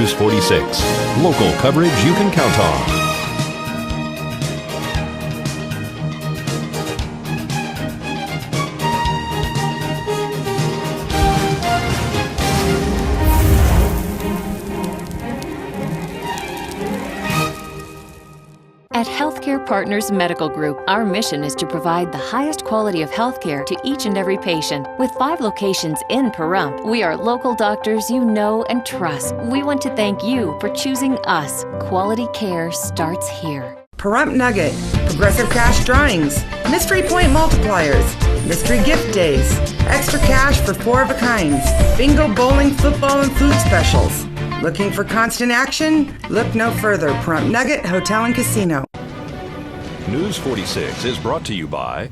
News 46. Local coverage you can count on. At Healthcare Partners Medical Group, our mission is to provide the highest quality of healthcare to each and every patient. With 5 locations in Pahrump, we are local doctors you know and trust. We want to thank you for choosing us. Quality care starts here. Pahrump Nugget, Progressive Cash Drawings, Mystery Point Multipliers, Mystery Gift Days, Extra Cash for 4 of a kinds, Bingo, Bowling, Football, and Food Specials. Looking for constant action? Look no further. Pahrump Nugget Hotel and Casino. News 46 is brought to you by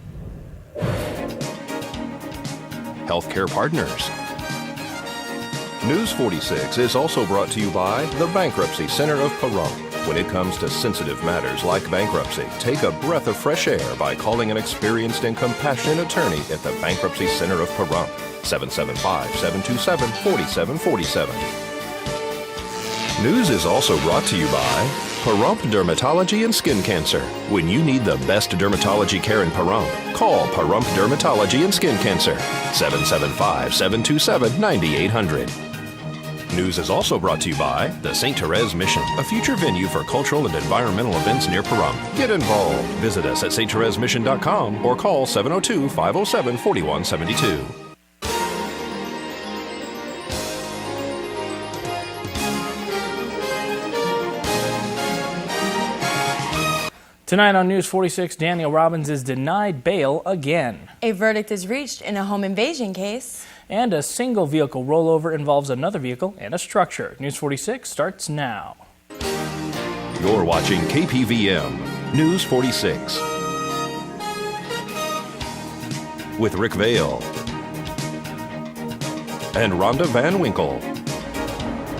Healthcare Partners. News 46 is also brought to you by the Bankruptcy Center of Pahrump. When it comes to sensitive matters like bankruptcy, take a breath of fresh air by calling an experienced and compassionate attorney at the Bankruptcy Center of Pahrump. 775-727-4747. News is also brought to you by Pahrump Dermatology and Skin Cancer. When you need the best dermatology care in Pahrump, call Pahrump Dermatology and Skin Cancer. 775-727-9800. News is also brought to you by the St. Therese Mission, a future venue for cultural and environmental events near Pahrump. Get involved. Visit us at sttheresemission.com or call 702-507-4172. Tonight on News 46, Daniel Robbins is denied bail again. A verdict is reached in a home invasion case. And a single vehicle rollover involves another vehicle and a structure. News 46 starts now. You're watching KPVM News 46 with Rick Vale and Rhonda Van Winkle.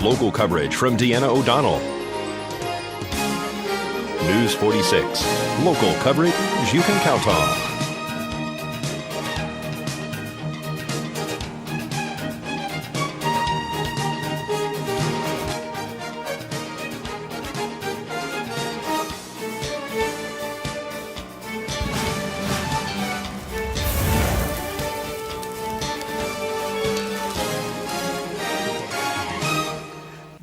Local coverage from Deanna O'Donnell. News 46. Local coverage you can count on.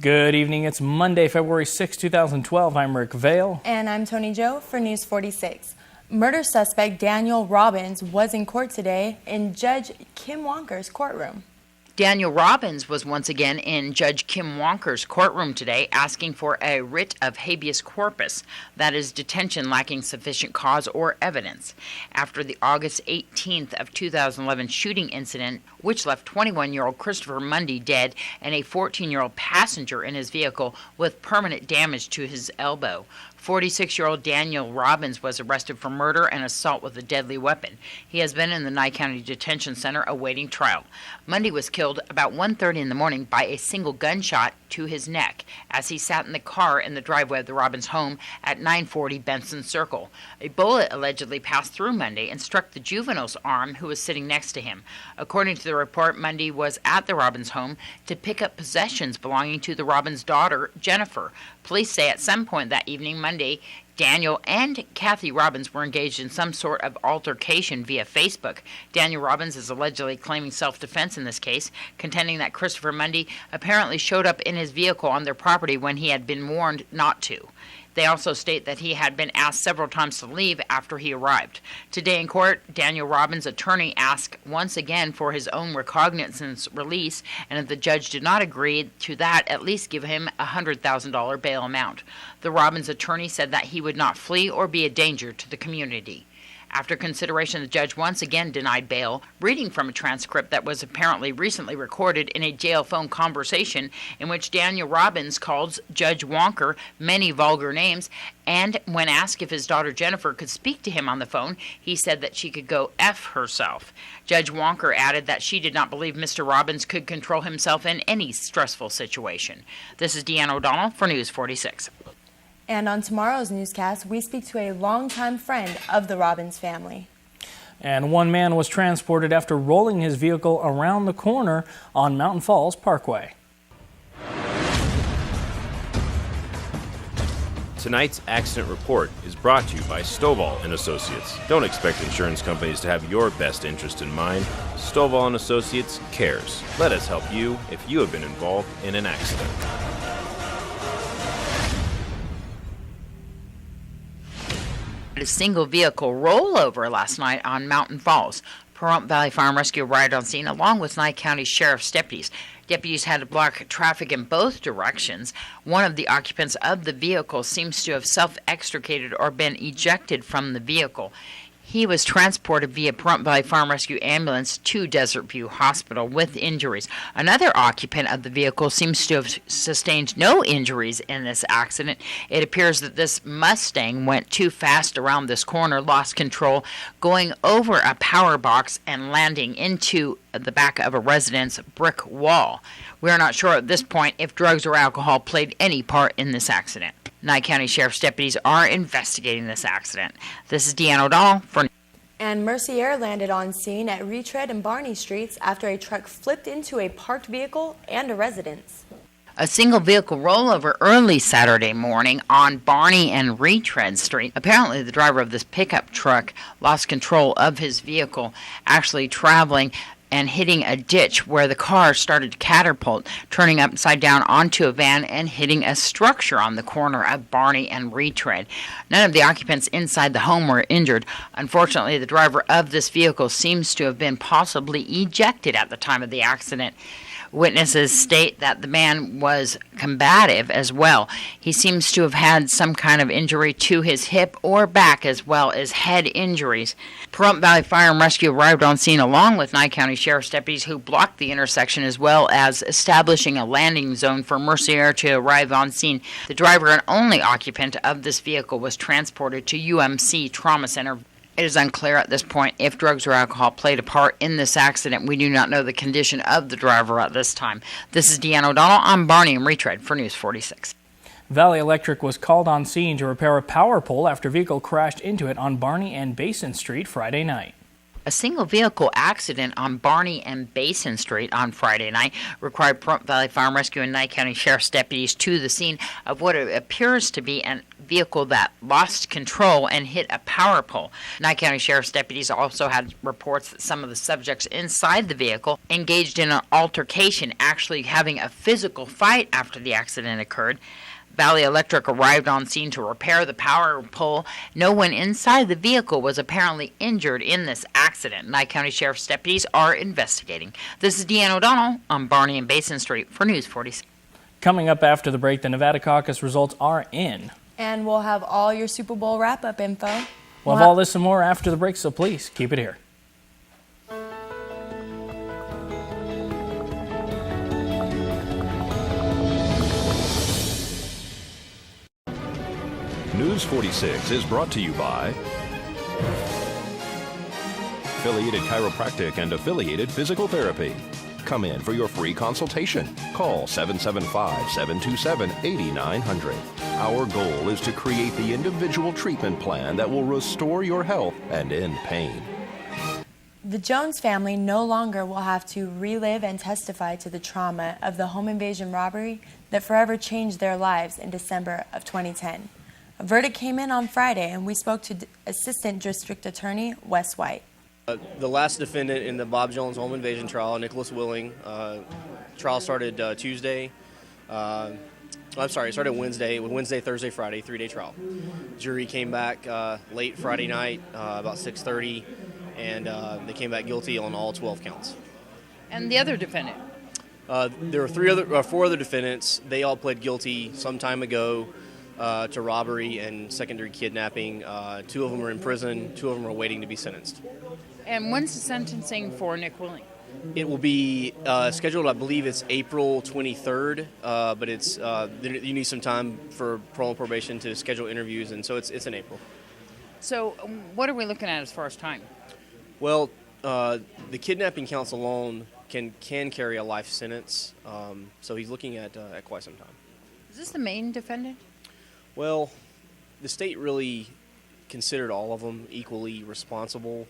Good evening. It's Monday, February 6, 2012. I'm Rick Vale. And I'm Tony Joe for News 46. Murder suspect Daniel Robbins was in court today in Judge Kim Wonkers' courtroom. Daniel Robbins was once again in Judge Kim Wonkers' courtroom today asking for a writ of habeas corpus, that is, detention lacking sufficient cause or evidence, after the August 18th of 2011 shooting incident, which left 21-year-old Christopher Mundy dead and a 14-year-old passenger in his vehicle with permanent damage to his elbow. 46-year-old Daniel Robbins was arrested for murder and assault with a deadly weapon. He has been in the Nye County Detention Center awaiting trial. Mundy was killed about 1:30 in the morning by a single gunshot to his neck as he sat in the car in the driveway of the Robbins home at 940 Benson Circle. A bullet allegedly passed through Mundy and struck the juvenile's arm who was sitting next to him. According to the report, Mundy was at the Robbins home to pick up possessions belonging to the Robbins' daughter, Jennifer. Police say at some point that evening, Monday, Daniel and Kathy Robbins were engaged in some sort of altercation via Facebook. Daniel Robbins is allegedly claiming self-defense in this case, contending that Christopher Mundy apparently showed up in his vehicle on their property when he had been warned not to. They also state that he had been asked several times to leave after he arrived. Today in court, Daniel Robbins' attorney asked once again for his own recognizance release, and if the judge did not agree to that, at least give him a $100,000 bail amount. The Robbins attorney said that he would not flee or be a danger to the community. After consideration, the judge once again denied bail, reading from a transcript that was apparently recently recorded in a jail phone conversation in which Daniel Robbins calls Judge Wonker many vulgar names, and when asked if his daughter Jennifer could speak to him on the phone, he said that she could go F herself. Judge Wonker added that she did not believe Mr. Robbins could control himself in any stressful situation. This is Deanna O'Donnell for News 46. And on tomorrow's newscast, we speak to a longtime friend of the Robbins family. And one man was transported after rolling his vehicle around the corner on Mountain Falls Parkway. Tonight's accident report is brought to you by Stovall and Associates. Don't expect insurance companies to have your best interest in mind. Stovall and Associates cares. Let us help you if you have been involved in an accident. A single vehicle rollover last night on Mountain Falls. Pahrump Valley Fire and Rescue arrived on scene along with Nye County Sheriff's deputies. Deputies had to block traffic in both directions. One of the occupants of the vehicle seems to have self-extricated or been ejected from the vehicle. He was transported via Pahrump Valley Fire and Rescue ambulance to Desert View Hospital with injuries. Another occupant of the vehicle seems to have sustained no injuries in this accident. It appears that this Mustang went too fast around this corner, lost control, going over a power box and landing into the back of a resident's brick wall. We are not sure at this point if drugs or alcohol played any part in this accident. Nye County Sheriff's deputies are investigating this accident. This is Deanne O'Donnell for. And Mercier landed on scene at Retread and Barney Streets after a truck flipped into a parked vehicle and a residence. A single vehicle rollover early Saturday morning on Barney and Retread Street. Apparently the driver of this pickup truck lost control of his vehicle, actually traveling and hitting a ditch where the car started to catapult, turning upside down onto a van and hitting a structure on the corner of Barney and Retread. None of the occupants inside the home were injured. Unfortunately, the driver of this vehicle seems to have been possibly ejected at the time of the accident. Witnesses state that the man was combative as well. He seems to have had some kind of injury to his hip or back as well as head injuries. Pahrump Valley Fire and Rescue arrived on scene along with Nye County Sheriff's deputies who blocked the intersection as well as establishing a landing zone for Mercier to arrive on scene. The driver and only occupant of this vehicle was transported to UMC Trauma Center. It is unclear at this point if drugs or alcohol played a part in this accident. We do not know the condition of the driver at this time. This is Deanne O'Donnell on Barney and Retread for News 46. Valley Electric was called on scene to repair a power pole after a vehicle crashed into it on Barney and Basin Street Friday night. A single vehicle accident on Barney and Basin Street on Friday night required Pahrump Valley Fire and Rescue and Nye County Sheriff's deputies to the scene of what appears to be a vehicle that lost control and hit a power pole. Nye County Sheriff's deputies also had reports that some of the subjects inside the vehicle engaged in an altercation, actually having a physical fight after the accident occurred. Valley Electric arrived on scene to repair the power pole. No one inside the vehicle was apparently injured in this accident. Nye County Sheriff's deputies are investigating. This is Deanne O'Donnell on Barney and Basin Street for News 46. Coming up after the break, the Nevada caucus results are in. And we'll have all your Super Bowl wrap-up info. We'll have all this and more after the break, so please keep it here. News 46 is brought to you by Affiliated Chiropractic and Affiliated Physical Therapy. Come in for your free consultation. Call 775-727-8900. Our goal is to create the individual treatment plan that will restore your health and end pain. The Jones family no longer will have to relive and testify to the trauma of the home invasion robbery that forever changed their lives in December of 2010. A verdict came in on Friday, and we spoke to Assistant District Attorney Wes White. The last defendant in the Bob Jones home invasion trial, Nicholas Willing, trial started Tuesday. It started Wednesday. Wednesday, Thursday, Friday, 3-day trial. Jury came back late Friday night, about 6:30, and they came back guilty on all 12 counts. And the other defendant? There were 4 other defendants. They all pled guilty some time ago to robbery and secondary kidnapping. 2 of them are in prison. 2 of them are waiting to be sentenced. And when's the sentencing for Nick Willing? It will be scheduled, I believe it's April 23rd, but it's you need some time for parole and probation to schedule interviews, and so it's in April. So what are we looking at as far as time? Well, the kidnapping counts alone can carry a life sentence, so he's looking at quite some time. Is this the main defendant? Well, the state really considered all of them equally responsible.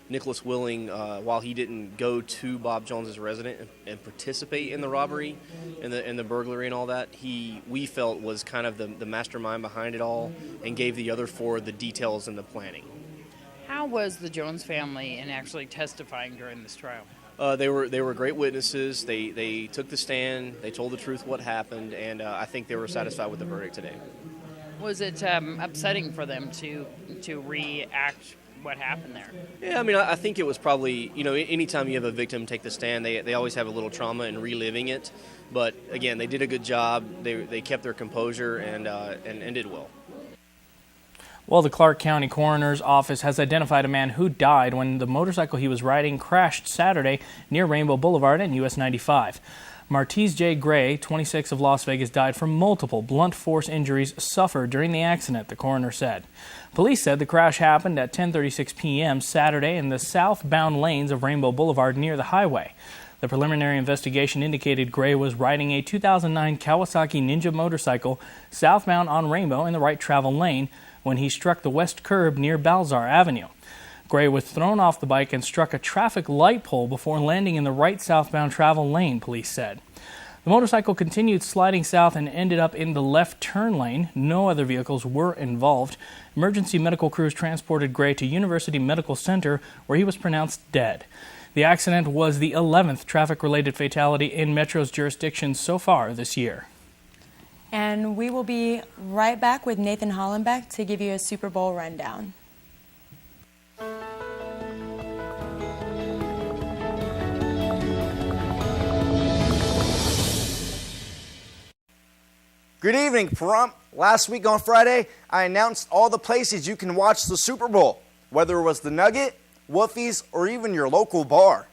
Nicholas Willing, while he didn't go to Bob Jones's residence and participate in the robbery and the burglary and all that, we felt was kind of the mastermind behind it all and gave the other 4 the details and the planning. How was the Jones family in actually testifying during this trial? They were great witnesses. They took the stand. They told the truth what happened, and I think they were satisfied with the verdict today. Was it upsetting for them to react what happened there? Yeah, I mean, I think it was probably, anytime you have a victim take the stand, they always have a little trauma in reliving it. But again, they did a good job. They kept their composure and did well. Well, the Clark County Coroner's Office has identified a man who died when the motorcycle he was riding crashed Saturday near Rainbow Boulevard and US 95. Martise J. Gray, 26 of Las Vegas, died from multiple blunt force injuries suffered during the accident, the coroner said. Police said the crash happened at 10:36 p.m. Saturday in the southbound lanes of Rainbow Boulevard near the highway. The preliminary investigation indicated Gray was riding a 2009 Kawasaki Ninja motorcycle southbound on Rainbow in the right travel lane when he struck the west curb near Balzar Avenue. Gray was thrown off the bike and struck a traffic light pole before landing in the right southbound travel lane, police said. The motorcycle continued sliding south and ended up in the left turn lane. No other vehicles were involved. Emergency medical crews transported Gray to University Medical Center, where he was pronounced dead. The accident was the 11th traffic-related fatality in Metro's jurisdiction so far this year. And we will be right back with Nathan Hollenbeck to give you a Super Bowl rundown. Good evening, Pahrump. Last week on Friday, I announced all the places you can watch the Super Bowl, whether it was the Nugget, Woofie's, or even your local bar.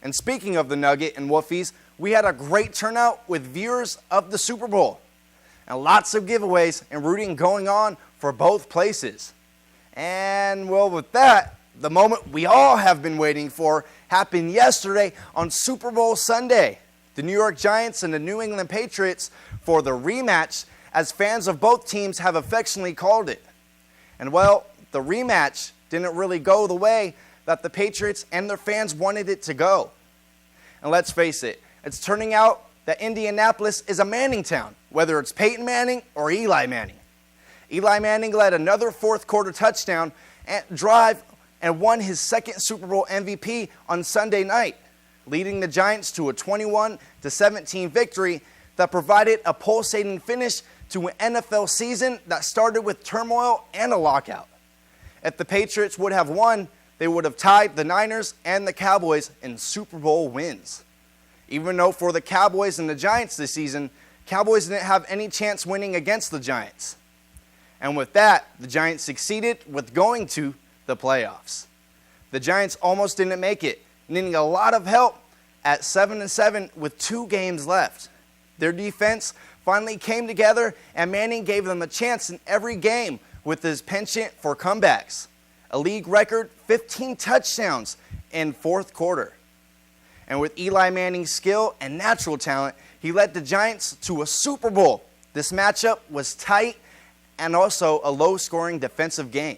And speaking of the Nugget and Woofie's, we had a great turnout with viewers of the Super Bowl. And lots of giveaways and rooting going on for both places. And well, with that, the moment we all have been waiting for happened yesterday on Super Bowl Sunday. The New York Giants and the New England Patriots for the rematch, as fans of both teams have affectionately called it. And well, the rematch didn't really go the way that the Patriots and their fans wanted it to go. And let's face it, it's turning out that Indianapolis is a Manning town, whether it's Peyton Manning or Eli Manning. Eli Manning led another fourth quarter touchdown and drive and won his second Super Bowl MVP on Sunday night, leading the Giants to a 21-17 victory that provided a pulsating finish to an NFL season that started with turmoil and a lockout. If the Patriots would have won, they would have tied the Niners and the Cowboys in Super Bowl wins. Even though for the Cowboys and the Giants this season, Cowboys didn't have any chance winning against the Giants. And with that, the Giants succeeded with going to the playoffs. The Giants almost didn't make it, needing a lot of help at 7-7 with 2 games left. Their defense finally came together, and Manning gave them a chance in every game with his penchant for comebacks. A league record 15 touchdowns in fourth quarter. And with Eli Manning's skill and natural talent, he led the Giants to a Super Bowl. This matchup was tight and also a low-scoring defensive game.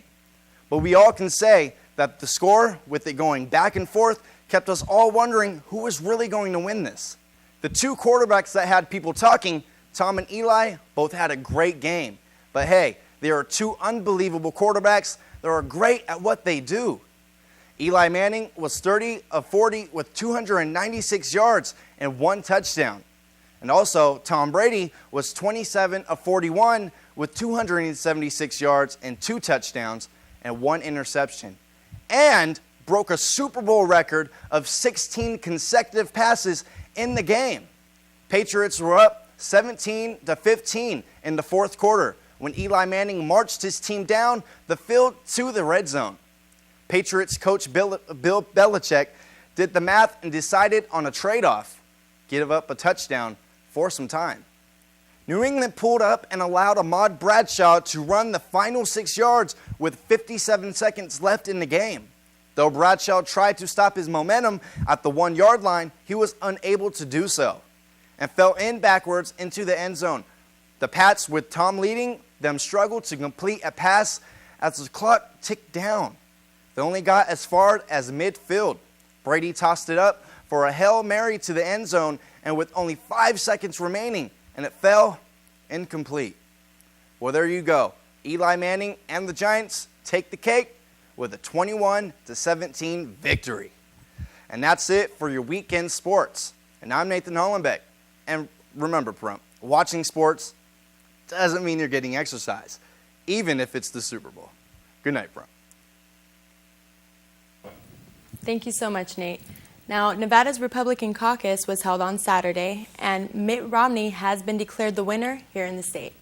But we all can say that the score, with it going back and forth, kept us all wondering who was really going to win this. The 2 quarterbacks that had people talking, Tom and Eli, both had a great game. But hey, they are 2 unbelievable quarterbacks that are great at what they do. Eli Manning was 30 of 40 with 296 yards and 1 touchdown. And also, Tom Brady was 27 of 41 with 276 yards and 2 touchdowns and 1 interception. And broke a Super Bowl record of 16 consecutive passes in the game. Patriots were up 17-15 in the fourth quarter when Eli Manning marched his team down the field to the red zone. Patriots coach Bill Belichick did the math and decided on a trade-off, give up a touchdown for some time. New England pulled up and allowed Ahmad Bradshaw to run the final 6 yards with 57 seconds left in the game. Though Bradshaw tried to stop his momentum at the 1-yard line, he was unable to do so and fell in backwards into the end zone. The Pats, with Tom leading them, struggled to complete a pass as the clock ticked down. They only got as far as midfield. Brady tossed it up for a Hail Mary to the end zone, and with only 5 seconds remaining, and it fell incomplete. Well, there you go. Eli Manning and the Giants take the cake with a 21-17 victory. And that's it for your weekend sports. And I'm Nathan Hollenbeck. And remember, Prump, watching sports doesn't mean you're getting exercise, even if it's the Super Bowl. Good night, Prump. Thank you so much, Nate. Now, Nevada's Republican caucus was held on Saturday, and Mitt Romney has been declared the winner here in the state.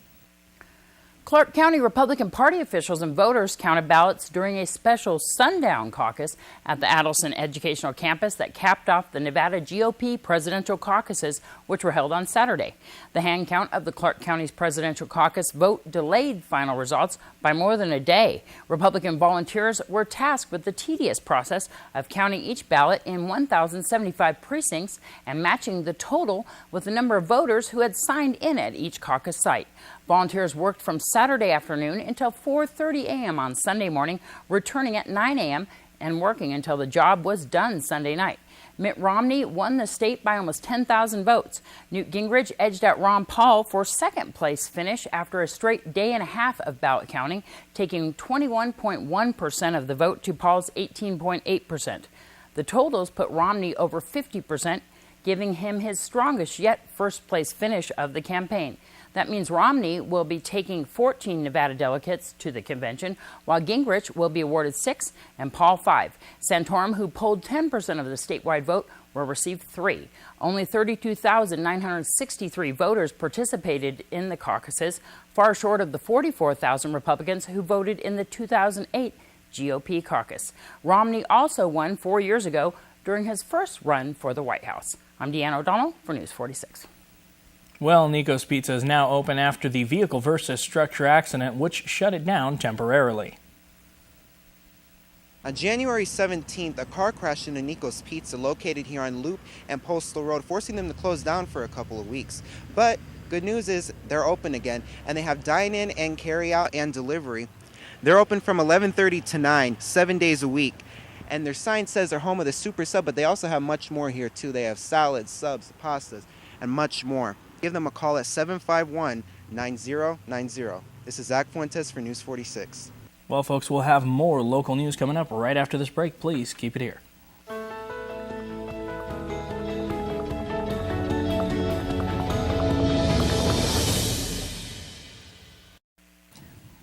Clark County Republican Party officials and voters counted ballots during a special sundown caucus at the Adelson Educational Campus that capped off the Nevada GOP presidential caucuses, which were held on Saturday. The hand count of the Clark County's presidential caucus vote delayed final results by more than a day. Republican volunteers were tasked with the tedious process of counting each ballot in 1,075 precincts and matching the total with the number of voters who had signed in at each caucus site. Volunteers worked from Saturday afternoon until 4:30 a.m. on Sunday morning, returning at 9 a.m. and working until the job was done Sunday night. Mitt Romney won the state by almost 10,000 votes. Newt Gingrich edged out Ron Paul for second-place finish after a straight day and a half of ballot counting, taking 21.1% of the vote to Paul's 18.8%. The totals put Romney over 50%, giving him his strongest yet first-place finish of the campaign. That means Romney will be taking 14 Nevada delegates to the convention, while Gingrich will be awarded 6 and Paul 5. Santorum, who polled 10% of the statewide vote, will receive 3. Only 32,963 voters participated in the caucuses, far short of the 44,000 Republicans who voted in the 2008 GOP caucus. Romney also won 4 years ago during his first run for the White House. I'm Deanna O'Donnell for News 46. Well, Nico's Pizza is now open after the vehicle versus structure accident, which shut it down temporarily. On January 17th, a car crashed into Nico's Pizza located here on Loop and Postal Road, forcing them to close down for a couple of weeks. But good news is they're open again, and they have dine-in and carry-out and delivery. They're open from 11:30 to 9, 7 days a week. And their sign says they're home of the Super Sub, but they also have much more here too. They have salads, subs, pastas, and much more. Give them a call at 751-9090. This is Zach Fuentes for News 46. Well, folks, we'll have more local news coming up right after this break. Please keep it here.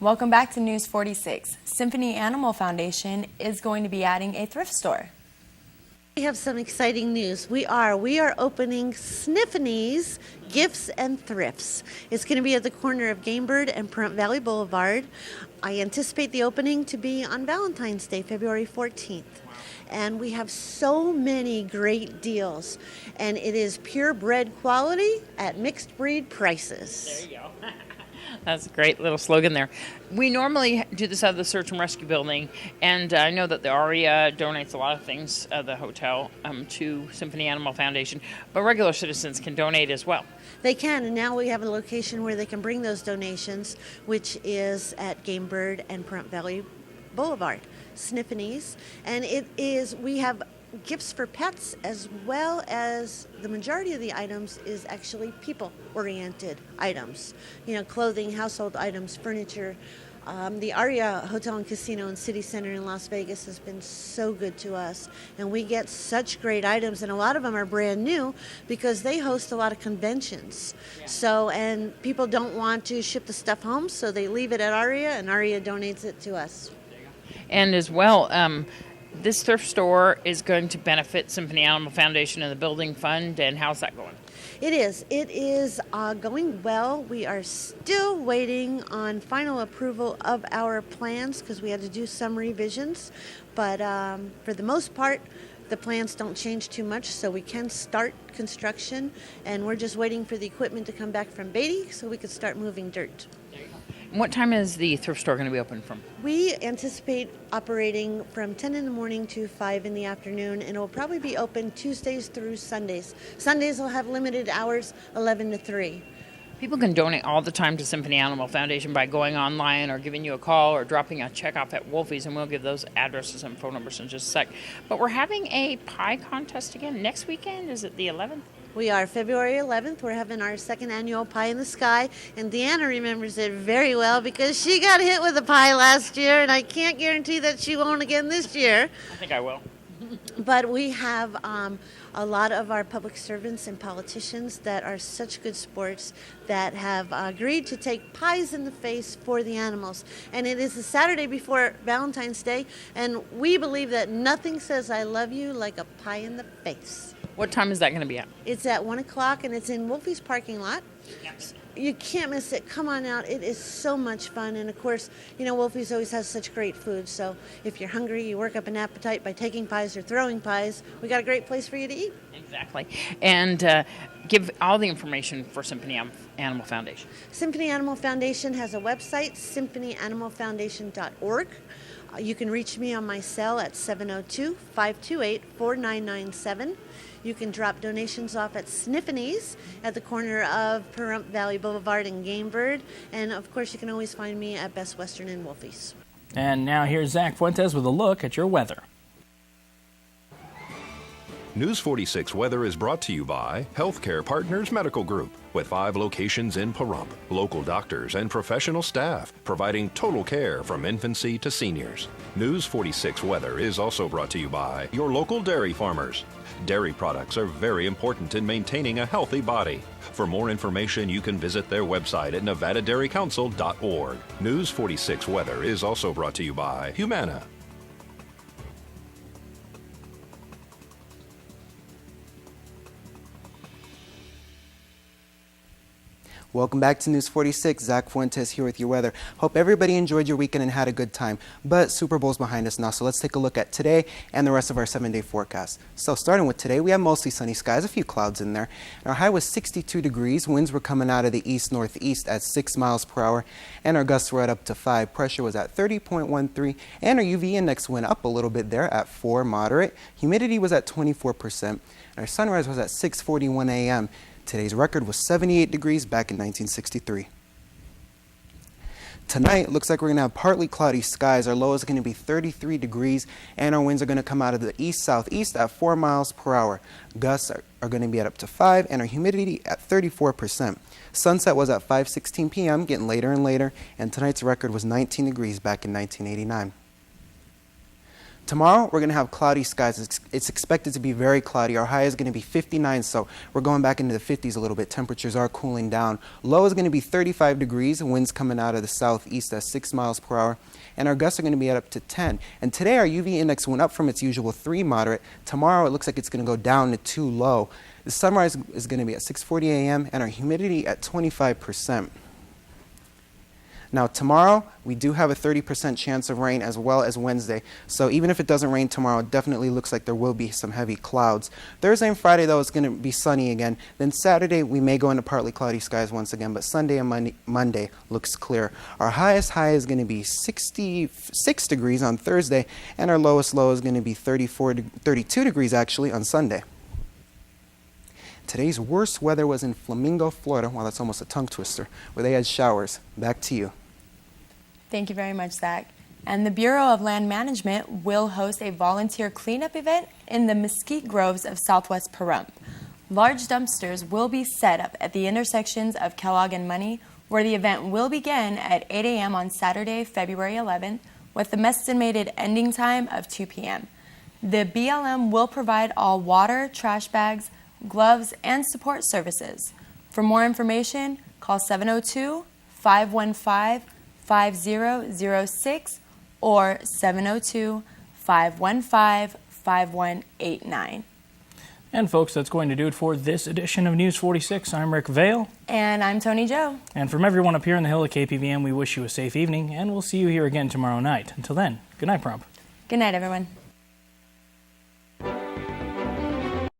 Welcome back to News 46. Symphony Animal Foundation is going to be adding a thrift store. We have some exciting news. We are opening Sniffany's Gifts and Thrifts. It's going to be at the corner of Gamebird and Pahrump Valley Boulevard. I anticipate the opening to be on Valentine's Day, February 14th. And we have so many great deals. And it is purebred quality at mixed breed prices. There you go. That's a great little slogan there. We normally do this out of the Search and Rescue Building, and I know that the ARIA donates a lot of things at the hotel to Symphony Animal Foundation, but regular citizens can donate as well. They can, and now we have a location where they can bring those donations, which is at Gamebird and Pahrump Valley Boulevard, Sniffany's. And we have gifts for pets, as well as the majority of the items is actually people-oriented items. You know, clothing, household items, furniture. The Aria Hotel and Casino and City Center in Las Vegas has been so good to us, and we get such great items, and a lot of them are brand new because they host a lot of conventions. Yeah. So, and people don't want to ship the stuff home, so they leave it at Aria, and Aria donates it to us. And as well, this thrift store is going to benefit Symphony Animal Foundation and the Building Fund, and how's that going? It is going well. We are still waiting on final approval of our plans because we had to do some revisions, but for the most part, the plans don't change too much, so we can start construction, and we're just waiting for the equipment to come back from Beatty so we could start moving dirt. What time is the thrift store going to be open from? We anticipate operating from 10 in the morning to 5 in the afternoon, and it will probably be open Tuesdays through Sundays. Sundays will have limited hours, 11 to 3. People can donate all the time to Symphony Animal Foundation by going online or giving you a call or dropping a check off at Wolfie's, and we'll give those addresses and phone numbers in just a sec. But we're having a pie contest again next weekend. Is it the 11th? We are February 11th. We're having our second annual Pie in the Sky, and Deanna remembers it very well because she got hit with a pie last year, and I can't guarantee that she won't again this year. I think I will. But we have a lot of our public servants and politicians that are such good sports that have agreed to take pies in the face for the animals. And it is the Saturday before Valentine's Day, and we believe that nothing says I love you like a pie in the face. What time is that going to be at? It's at 1 o'clock, and it's in Wolfie's parking lot. Yes. You can't miss it. Come on out. It is so much fun. And, of course, you know, Wolfie's always has such great food. So if you're hungry, you work up an appetite by taking pies or throwing pies. We got a great place for you to eat. Exactly. And give all the information for Symphony Animal Foundation. Symphony Animal Foundation has a website, symphonyanimalfoundation.org. You can reach me on my cell at 702-528-4997. You can drop donations off at Sniffany's at the corner of Pahrump Valley Boulevard and Game Bird. And, of course, you can always find me at Best Western and Wolfie's. And now here's Zach Fuentes with a look at your weather. News 46 weather is brought to you by Healthcare Partners Medical Group, with 5 locations in Pahrump, local doctors and professional staff providing total care from infancy to seniors. News 46 weather is also brought to you by your local dairy farmers. Dairy products are very important in maintaining a healthy body. For more information, you can visit their website at nevadadairycouncil.org. News 46 weather is also brought to you by Humana. Welcome back to News 46. Zach Fuentes here with your weather. Hope everybody enjoyed your weekend and had a good time. But Super Bowl's behind us now, so let's take a look at today and the rest of our 7-day forecast. So starting with today, we have mostly sunny skies, a few clouds in there. Our high was 62 degrees. Winds were coming out of the east-northeast at 6 miles per hour, and our gusts were at up to 5. Pressure was at 30.13, and our UV index went up a little bit there at 4, moderate. Humidity was at 24%, and our sunrise was at 6:41 a.m. Today's record was 78 degrees back in 1963. Tonight, looks like we're going to have partly cloudy skies. Our low is going to be 33 degrees, and our winds are going to come out of the east-southeast at 4 miles per hour. Gusts are going to be at up to 5, and our humidity at 34%. Sunset was at 5:16 p.m., getting later and later, and tonight's record was 19 degrees back in 1989. Tomorrow, we're going to have cloudy skies. It's expected to be very cloudy. Our high is going to be 59, so we're going back into the 50s a little bit. Temperatures are cooling down. Low is going to be 35 degrees. Winds coming out of the southeast at 6 miles per hour. And our gusts are going to be at up to 10. And today, our UV index went up from its usual 3, moderate. Tomorrow, it looks like it's going to go down to 2, low. The sunrise is going to be at 6:40 a.m. and our humidity at 25%. Now tomorrow, we do have a 30% chance of rain as well as Wednesday. So even if it doesn't rain tomorrow, it definitely looks like there will be some heavy clouds. Thursday and Friday, though, it's going to be sunny again. Then Saturday, we may go into partly cloudy skies once again, but Sunday and Monday looks clear. Our highest high is going to be 66 degrees on Thursday, and our lowest low is going to be 32 degrees actually on Sunday. Today's worst weather was in Flamingo, Florida. Wow, that's almost a tongue twister, where they had showers. Back to you. Thank you very much, Zach. And the Bureau of Land Management will host a volunteer cleanup event in the mesquite groves of southwest Pahrump. Large dumpsters will be set up at the intersections of Kellogg and Money, where the event will begin at 8 a.m. on Saturday, February 11th, with the estimated ending time of 2 p.m. The BLM will provide all water, trash bags, gloves, and support services. For more information, call 702-515-5006 or 702-515-5189. And folks, that's going to do it for this edition of News 46. I'm Rick Vale. And I'm Tony Joe. And from everyone up here in the hill at KPVM, we wish you a safe evening, and we'll see you here again tomorrow night. Until then, good night, Prompt. Good night, everyone.